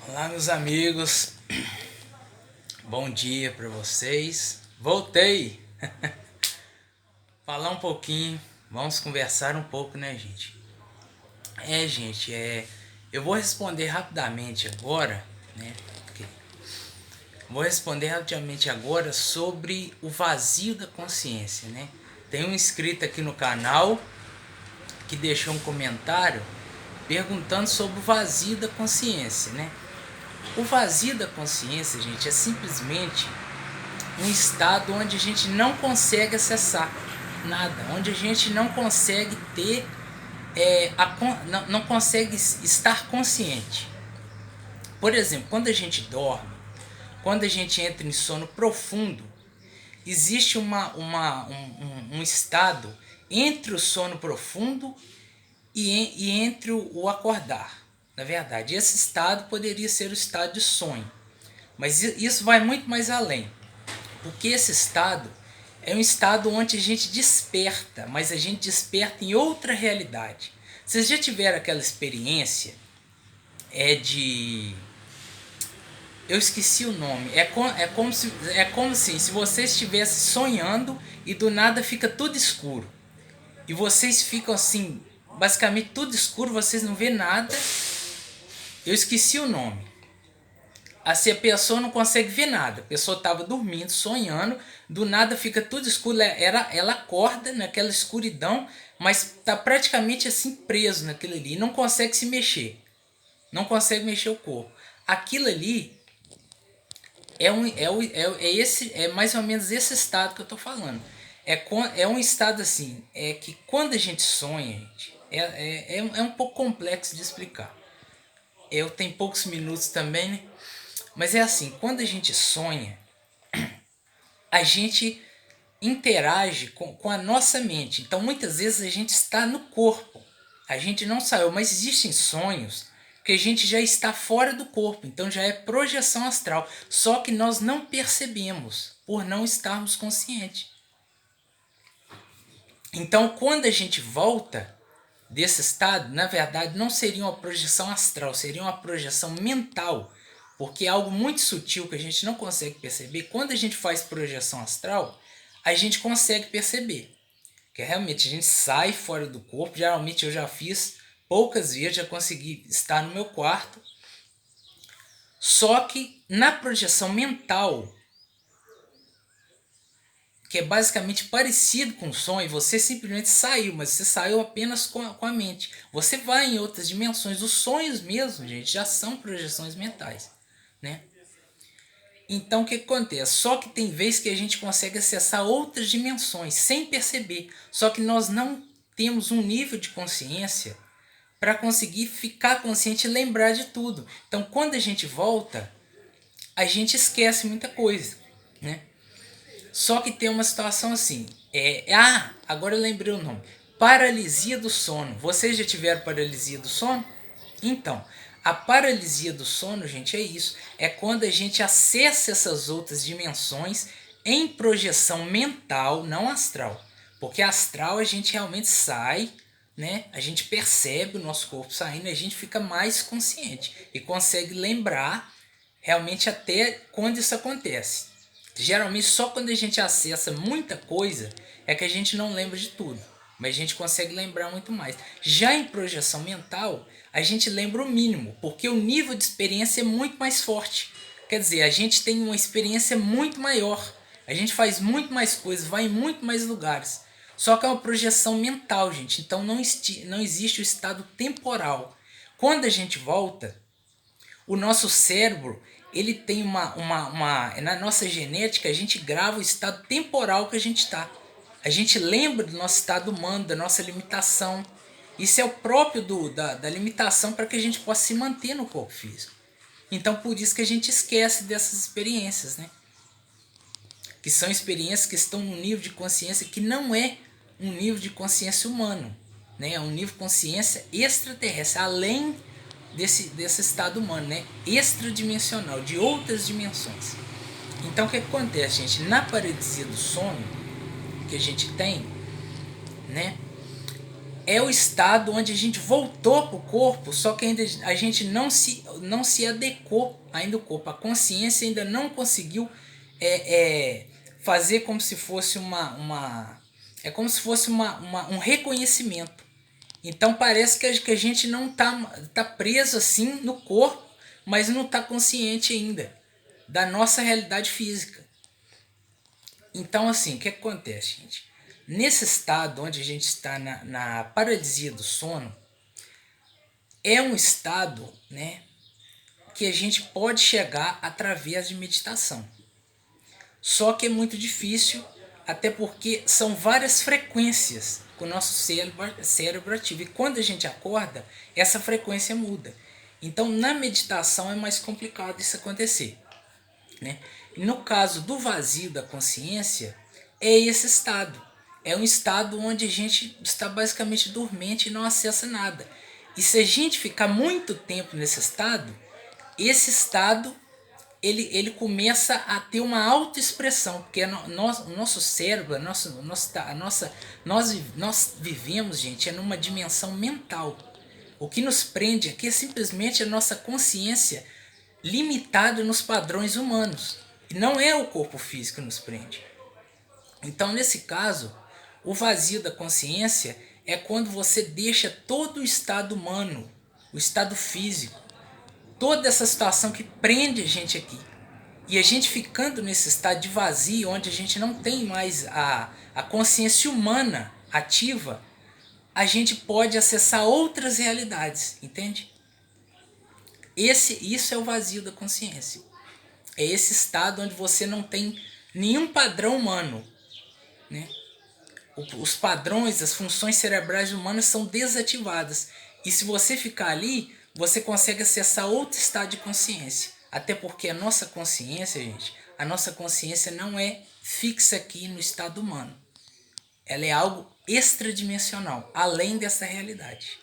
Olá, meus amigos, bom dia para vocês. Voltei. Falar um pouquinho, vamos conversar um pouco, né, gente? Gente, eu vou responder rapidamente agora, né? Vou responder rapidamente agora sobre o vazio da consciência, né? Tem um inscrito aqui no canal que deixou um comentário perguntando sobre o vazio da consciência, né? O vazio da consciência, gente, é simplesmente um estado onde a gente não consegue acessar nada, onde a gente não consegue ter, não consegue estar consciente. Por exemplo, quando a gente dorme, quando a gente entra em sono profundo, existe um estado entre o sono profundo e entre o acordar. Na verdade, esse estado poderia ser o estado de sonho, mas isso vai muito mais além. Porque esse estado é um estado onde a gente desperta, mas a gente desperta em outra realidade. Vocês já tiveram aquela experiência de... Eu esqueci o nome. É como se você estivesse sonhando e do nada fica tudo escuro. E vocês ficam assim, basicamente tudo escuro, vocês não vê nada. Eu esqueci o nome. Assim, a pessoa não consegue ver nada. A pessoa estava dormindo, sonhando, do nada fica tudo escuro. Ela acorda naquela escuridão, mas está praticamente assim preso naquilo ali. Não consegue se mexer. Não consegue mexer o corpo. Aquilo ali é mais ou menos esse estado que eu estou falando. É um estado assim, é que quando a gente sonha, gente, é um pouco complexo de explicar. Eu tenho poucos minutos também, né? Mas é assim, quando a gente sonha, a gente interage com a nossa mente. Então, muitas vezes a gente está no corpo. A gente não saiu, mas existem sonhos que a gente já está fora do corpo. Então, já é projeção astral. Só que nós não percebemos por não estarmos conscientes. Então, quando a gente volta desse estado, na verdade, não seria uma projeção astral, seria uma projeção mental. Porque é algo muito sutil que a gente não consegue perceber. Quando a gente faz projeção astral, a gente consegue perceber. Que realmente a gente sai fora do corpo. Geralmente eu já fiz poucas vezes, já consegui estar no meu quarto. Só que na projeção mental, que é basicamente parecido com o sonho, você simplesmente saiu, mas você saiu apenas com a mente. Você vai em outras dimensões. Os sonhos mesmo, gente, já são projeções mentais, né? Então o que acontece? Só que tem vezes que a gente consegue acessar outras dimensões sem perceber. Só que nós não temos um nível de consciência para conseguir ficar consciente e lembrar de tudo. Então quando a gente volta, a gente esquece muita coisa, né? Só que tem uma situação assim. Agora eu lembrei o nome. Paralisia do sono. Vocês já tiveram paralisia do sono? Então, a paralisia do sono, gente, é isso. É quando a gente acessa essas outras dimensões em projeção mental, não astral. Porque astral a gente realmente sai, né? A gente percebe o nosso corpo saindo e a gente fica mais consciente e consegue lembrar realmente até quando isso acontece. Geralmente só quando a gente acessa muita coisa é que a gente não lembra de tudo, mas a gente consegue lembrar muito mais. Já em projeção mental, a gente lembra o mínimo, porque o nível de experiência é muito mais forte. Quer dizer, a gente tem uma experiência muito maior, a gente faz muito mais coisas, vai em muito mais lugares. Só que é uma projeção mental, gente, então não existe o estado temporal. Quando a gente volta, o nosso cérebro, ele tem na nossa genética, a gente grava o estado temporal que a gente está. A gente lembra do nosso estado humano, da nossa limitação. Isso é o próprio da limitação para que a gente possa se manter no corpo físico. Então, por isso que a gente esquece dessas experiências, né? Que são experiências que estão num nível de consciência que não é um nível de consciência humano, né? É um nível de consciência extraterrestre, além desse estado humano, né? Extradimensional, de outras dimensões. Então o que acontece, gente? Na paralisia do sono que a gente tem, né? é o estado onde a gente voltou para o corpo, só que ainda a gente não se adequou ainda o corpo. A consciência ainda não conseguiu fazer como se fosse é como se fosse um reconhecimento. Então parece que a gente não tá preso assim no corpo, mas não está consciente ainda da nossa realidade física. Então assim, o que acontece, gente? Nesse estado onde a gente está na paralisia do sono, é um estado, né, que a gente pode chegar através de meditação. Só que é muito difícil, até porque são várias frequências que o nosso cérebro ativa. E quando a gente acorda, essa frequência muda. Então, na meditação é mais complicado isso acontecer, né? No caso do vazio da consciência, é esse estado. É um estado onde a gente está basicamente dormente e não acessa nada. E se a gente ficar muito tempo nesse estado, esse estado ele começa a ter uma autoexpressão, porque o nosso cérebro, nós vivemos, gente, numa dimensão mental. O que nos prende aqui é simplesmente a nossa consciência limitada nos padrões humanos. E não é o corpo físico que nos prende. Então, nesse caso, o vazio da consciência é quando você deixa todo o estado humano, o estado físico, toda essa situação que prende a gente aqui. E a gente ficando nesse estado de vazio, onde a gente não tem mais a consciência humana ativa, a gente pode acessar outras realidades, entende? Isso é o vazio da consciência. É esse estado onde você não tem nenhum padrão humano, né? Os padrões, as funções cerebrais humanas são desativadas. E se você ficar ali, você consegue acessar outro estado de consciência. Até porque a nossa consciência, gente, a nossa consciência não é fixa aqui no estado humano. Ela é algo extradimensional, além dessa realidade.